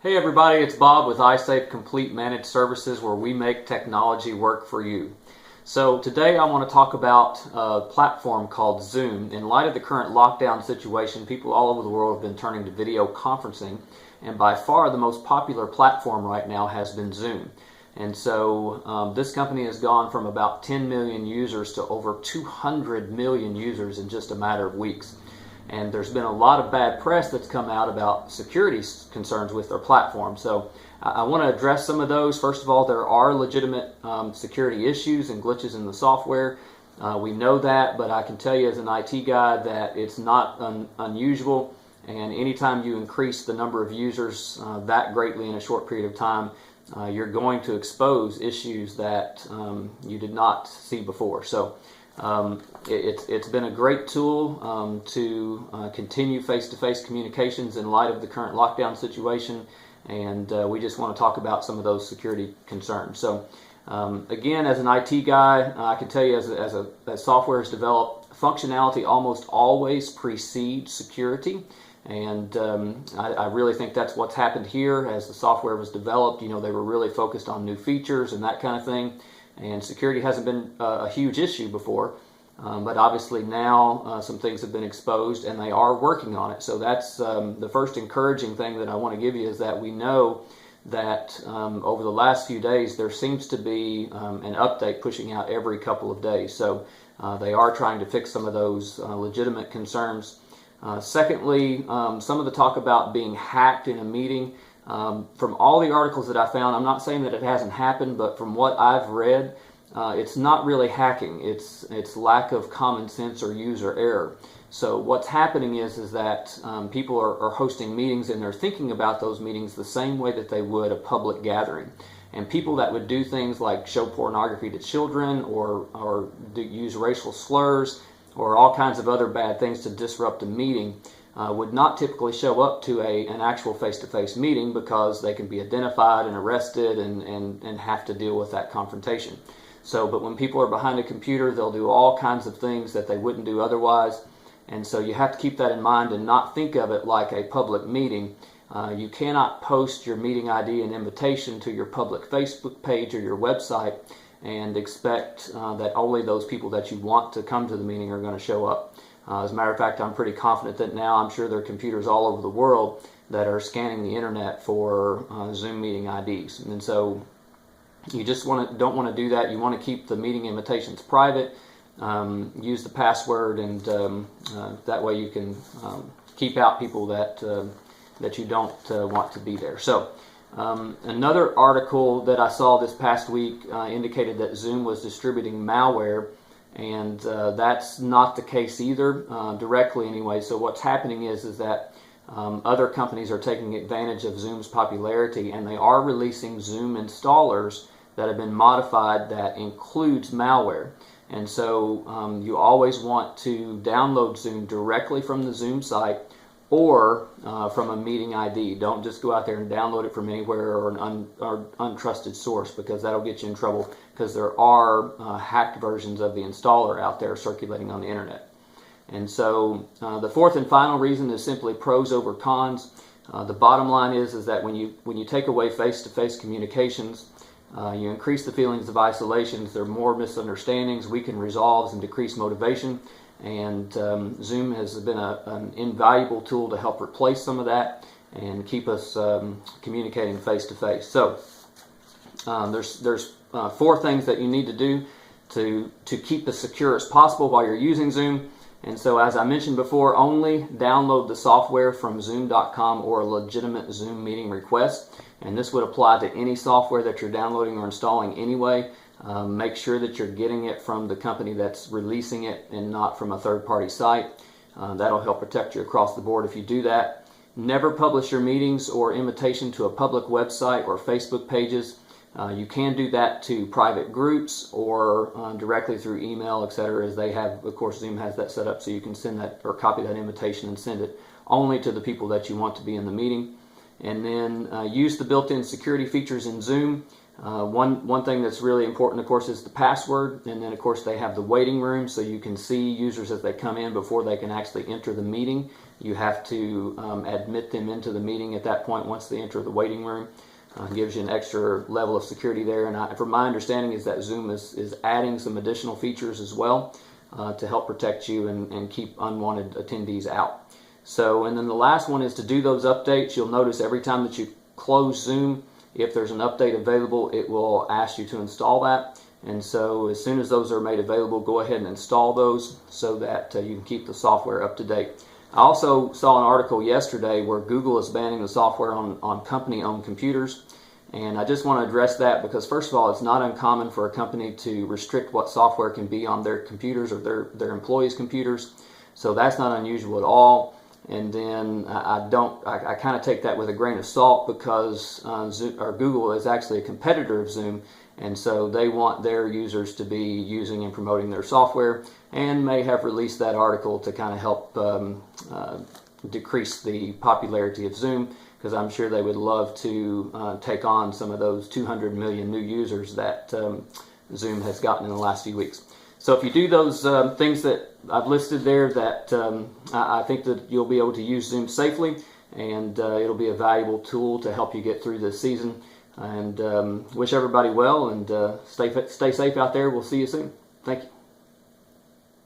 Hey everybody, it's Bob with iSafe Complete Managed Services, where we make technology work for you. So today I want to talk about a platform called Zoom. In light of the current lockdown situation, people all over the world have been turning to video conferencing, and by far the most popular platform right now has been Zoom. And so this company has gone from about 10 million users to over 200 million users in just a matter of weeks. And there's been a lot of bad press that's come out about security concerns with their platform. So I want to address some of those. First of all, there are legitimate security issues and glitches in the software. We know that, but I can tell you as an IT guy that it's not unusual. And anytime you increase the number of users that greatly in a short period of time, you're going to expose issues that you did not see before. So it's been a great tool to continue face-to-face communications in light of the current lockdown situation, and we just want to talk about some of those security concerns. So again, as an IT guy, I can tell you as software is developed, functionality almost always precedes security. And I really think that's what's happened here. As the software was developed, they were really focused on new features and that kind of thing. And security hasn't been a huge issue before, but obviously now some things have been exposed and they are working on it. So that's the first encouraging thing that I want to give you, is that we know that over the last few days there seems to be an update pushing out every couple of days. So they are trying to fix some of those legitimate concerns. Secondly, some of the talk about being hacked in a meeting. From all the articles that I found, I'm not saying that it hasn't happened, but from what I've read, it's not really hacking. It's lack of common sense or user error. So what's happening is that people are hosting meetings, and they're thinking about those meetings the same way that they would a public gathering. And people that would do things like show pornography to children or use racial slurs or all kinds of other bad things to disrupt a meeting would not typically show up to an actual face-to-face meeting, because they can be identified and arrested and have to deal with that confrontation. So, but when people are behind a computer, they'll do all kinds of things that they wouldn't do otherwise. And so you have to keep that in mind and not think of it like a public meeting. You cannot post your meeting ID and invitation to your public Facebook page or your website and expect that only those people that you want to come to the meeting are going to show up. As a matter of fact, I'm pretty confident that now, I'm sure there are computers all over the world that are scanning the internet for Zoom meeting IDs. And so you just don't want to do that. You want to keep the meeting invitations private. Use the password, and that way you can keep out people that you don't want to be there. So another article that I saw this past week indicated that Zoom was distributing malware, and that's not the case either, directly anyway. So what's happening is that other companies are taking advantage of Zoom's popularity, and they are releasing Zoom installers that have been modified that includes malware. And so you always want to download Zoom directly from the Zoom site or from a meeting ID. Don't just go out there and download it from anywhere or an untrusted source, because that'll get you in trouble, because there are hacked versions of the installer out there circulating on the internet. And so the fourth and final reason is simply pros over cons. The bottom line is that when you take away face-to-face communications, you increase the feelings of isolation. There are more misunderstandings, weaken resolves, and decrease motivation. And Zoom has been an invaluable tool to help replace some of that and keep us communicating face-to-face. So there's four things that you need to do to keep as secure as possible while you're using Zoom. And so, as I mentioned before, only download the software from Zoom.com or a legitimate Zoom meeting request. And this would apply to any software that you're downloading or installing anyway. Make sure that you're getting it from the company that's releasing it and not from a third-party site. That'll help protect you across the board if you do that. Never publish your meetings or invitation to a public website or Facebook pages. You can do that to private groups or directly through email, etc. As they have, of course, Zoom has that set up, so you can send that or copy that invitation and send it only to the people that you want to be in the meeting. And then use the built-in security features in Zoom. One thing that's really important, of course, is the password. And then, of course, they have the waiting room, so you can see users as they come in before they can actually enter the meeting. You have to admit them into the meeting at that point once they enter the waiting room. Gives you an extra level of security there. And from my understanding is that Zoom is adding some additional features as well to help protect you and keep unwanted attendees out. So, and then the last one is to do those updates. You'll notice every time that you close Zoom, if there's an update available, it will ask you to install that. And so as soon as those are made available, go ahead and install those so that you can keep the software up to date. I also saw an article yesterday where Google is banning the software on company-owned computers. And I just want to address that because, first of all, it's not uncommon for a company to restrict what software can be on their computers or their employees' computers. So that's not unusual at all. And then I kind of take that with a grain of salt because Google is actually a competitor of Zoom, and so they want their users to be using and promoting their software, and may have released that article to kind of help decrease the popularity of Zoom, because I'm sure they would love to take on some of those 200 million new users that Zoom has gotten in the last few weeks. So if you do those things that I've listed there, that I think that you'll be able to use Zoom safely, and it'll be a valuable tool to help you get through this season. And wish everybody well, and stay safe out there. We'll see you soon. Thank you.